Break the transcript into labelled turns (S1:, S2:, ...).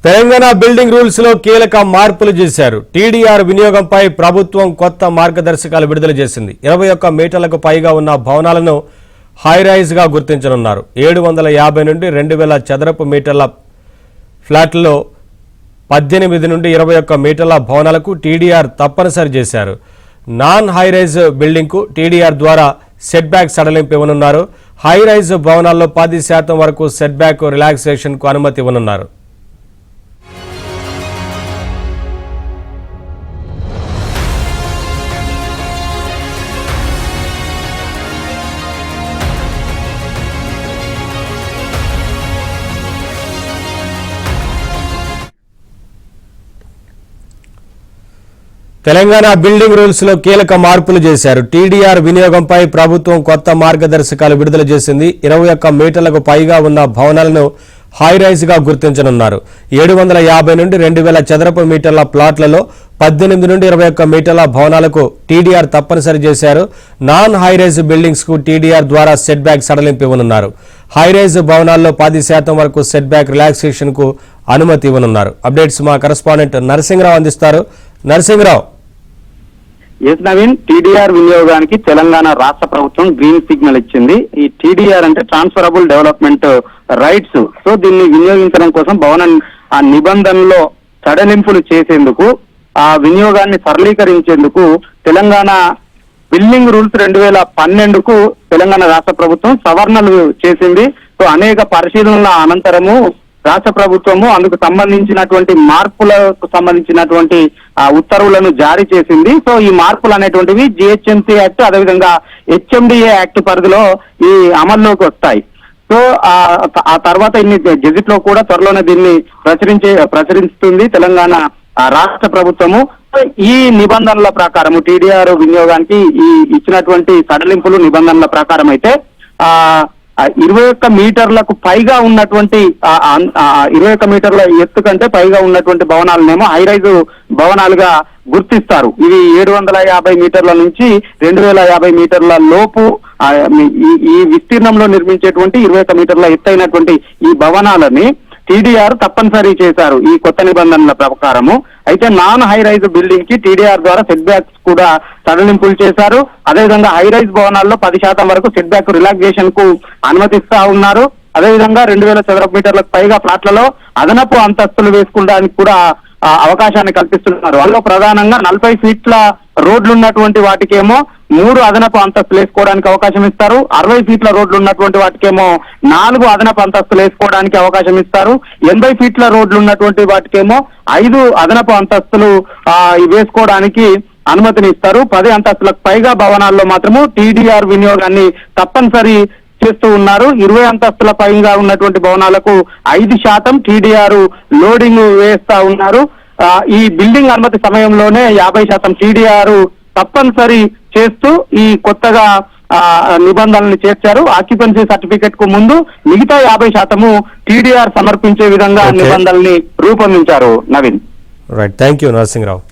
S1: Telangana building rules లో కీలక మార్పులు చేశారు. టీడీఆర్ వినియోగంపై ప్రభుత్వం కొత్త మార్గదర్శకాలు విడుదల చేసింది. 21 మీటర్లకు పైగా ఉన్న భవనాలను హైరైజ్ గా గుర్తించనున్నారు. 750 నుండి 2000 చదరపు మీటర్ల ఫ్లాట్లలో 18 నుండి 21 మీటర్ల భవనాలకు టీడీఆర్ తప్పనిసరి చేశారు. నాన్ హైరైజ్ బిల్డింగ్ కు టీడీఆర్ ద్వారా సెట్ బ్యాక్ సడలింపు ఇవ్వనున్నారు. హైరైజ్ భవనాల్లో 10% వరకు సెట్ బ్యాక్ రిలాక్సేషన్ కు అనుమతి ఇవ్వనున్నారు. తెలంగాణ బిల్డింగ్ రూల్స్ లో కీలక మార్పులు చేశారు. టీడీఆర్ వినియోగంపై ప్రభుత్వం కొత్త మార్గదర్శకాలు విడుదల చేసింది. 21 మీటర్లకు పైగా ఉన్న భవనాలను హైరైజ్ గా గుర్తించనున్నారు. 750 నుండి 2000 చదరపు మీటర్ల ప్లాట్లలో 18 నుండి 21 మీటర్ల భవనాలకు టీడీఆర్ తప్పనిసరి చేశారు. నాన్ హైరైజ్ బిల్డింగ్స్ కు టీడీఆర్ ద్వారా సెట్ బ్యాక్ సడలింపు ఇవ్వనున్నారు. హైరైజ్ భవనాల్లో 10% వరకు సెట్ బ్యాక్ రిలాక్సేషన్ కు అనుమతి ఇవ్వనున్నారు. అప్డేట్స్ మా కరెస్పాండెంట్ నరసింహరావు అందిస్తారు. నరసింహరావు.
S2: ఎస్ నవీన్, టీడీఆర్ వినియోగానికి తెలంగాణ రాష్ట్ర ప్రభుత్వం గ్రీన్ సిగ్నల్ ఇచ్చింది. ఈ టీడీఆర్ అంటే ట్రాన్స్ఫరబుల్ డెవలప్మెంట్ రైట్స్. సో దీన్ని వినియోగించడం కోసం భవన నిబంధనలో సడలింపులు చేసేందుకు, ఆ వినియోగాన్ని సరళీకరించేందుకు తెలంగాణ బిల్డింగ్ రూల్స్ 2012కు తెలంగాణ రాష్ట్ర ప్రభుత్వం సవరణలు చేసింది. సో అనేక పరిశీలనల అనంతరము రాష్ట్ర ప్రభుత్వము అందుకు సంబంధించినటువంటి మార్పులకు సంబంధించినటువంటి ఉత్తర్వులను జారీ చేసింది. సో ఈ మార్పులు అనేటువంటివి జిహెచ్ఎంసీ యాక్ట్, అదేవిధంగా హెచ్ఎండిఏ యాక్ట్ పరిధిలో ఈ అమల్లోకి వస్తాయి. సో ఆ తర్వాత ఇన్ని గెజిట్ లో కూడా త్వరలోనే దీన్ని ప్రచురిస్తుంది తెలంగాణ రాష్ట్ర ప్రభుత్వము. ఈ నిబంధనల ప్రకారము టీడీఆర్ వినియోగానికి ఈ ఇచ్చినటువంటి సడలింపులు నిబంధనల ప్రకారం అయితే 21 మీటర్లకు పైగా ఉన్నటువంటి 21 మీటర్ల ఎత్తు కంటే పైగా ఉన్నటువంటి భవనాలనేమో హైరైజ్ భవనాలుగా గుర్తిస్తారు. ఇవి 750 మీటర్ల నుంచి 2050 మీటర్ల లోపు ఈ విస్తీర్ణంలో నిర్మించేటువంటి 21 మీటర్ల ఎత్తైనటువంటి ఈ భవనాలని టీడీఆర్ తప్పనిసరి చేశారు ఈ కొత్త నిబంధనల ప్రకారము. అయితే నాన్ హైరైజ్ బిల్డింగ్ కి టీడీఆర్ ద్వారా సెట్ బ్యాక్స్ కూడా సడలింపులు చేశారు. అదేవిధంగా హైరైజ్ భవనాల్లో 10% వరకు సెట్ బ్యాక్ రిలాక్సేషన్ కు అనుమతిస్తా ఉన్నారు. అదేవిధంగా 2000 చదరపు మీటర్లకు పైగా ఫ్లాట్లలో అదనపు అంతస్తులు వేసుకోవడానికి కూడా అవకాశాన్ని కల్పిస్తున్నారు. అందులో ప్రధానంగా 40 ఫీట్ల రోడ్లు ఉన్నటువంటి వాటికేమో 3 అదనపు అంతస్తులు వేసుకోవడానికి అవకాశం ఇస్తారు. 60 ఫీట్ల రోడ్లు ఉన్నటువంటి వాటికేమో 4 అదనపు అంతస్తులు వేసుకోవడానికి అవకాశం ఇస్తారు. 80 ఫీట్ల రోడ్లు ఉన్నటువంటి వాటికేమో 5 అదనపు అంతస్తులు వేసుకోవడానికి అనుమతిని ఇస్తారు. 10 అంతస్తులకు పైగా భవనాల్లో మాత్రము టీడీఆర్ వినియోగాన్ని తప్పనిసరి చేస్తూ ఉన్నారు. 20 అంతస్తుల పైగా ఉన్నటువంటి భవనాలకు 5% టీడీఆర్ లోడింగ్ వేస్తా ఉన్నారు. ఈ బిల్డింగ్ అనుమతి సమయంలోనే 50% టీడీఆర్ తప్పనిసరి చేస్తూ ఈ కొత్తగా నిబంధనలు చేర్చారు. ఆక్యుపెన్సీ సర్టిఫికెట్ కు ముందు మిగతా 50% టీడీఆర్ సమర్పించే విధంగా నిబంధనల్ని రూపొందించారు. Naveen.
S1: Right, thank you Narasimharao.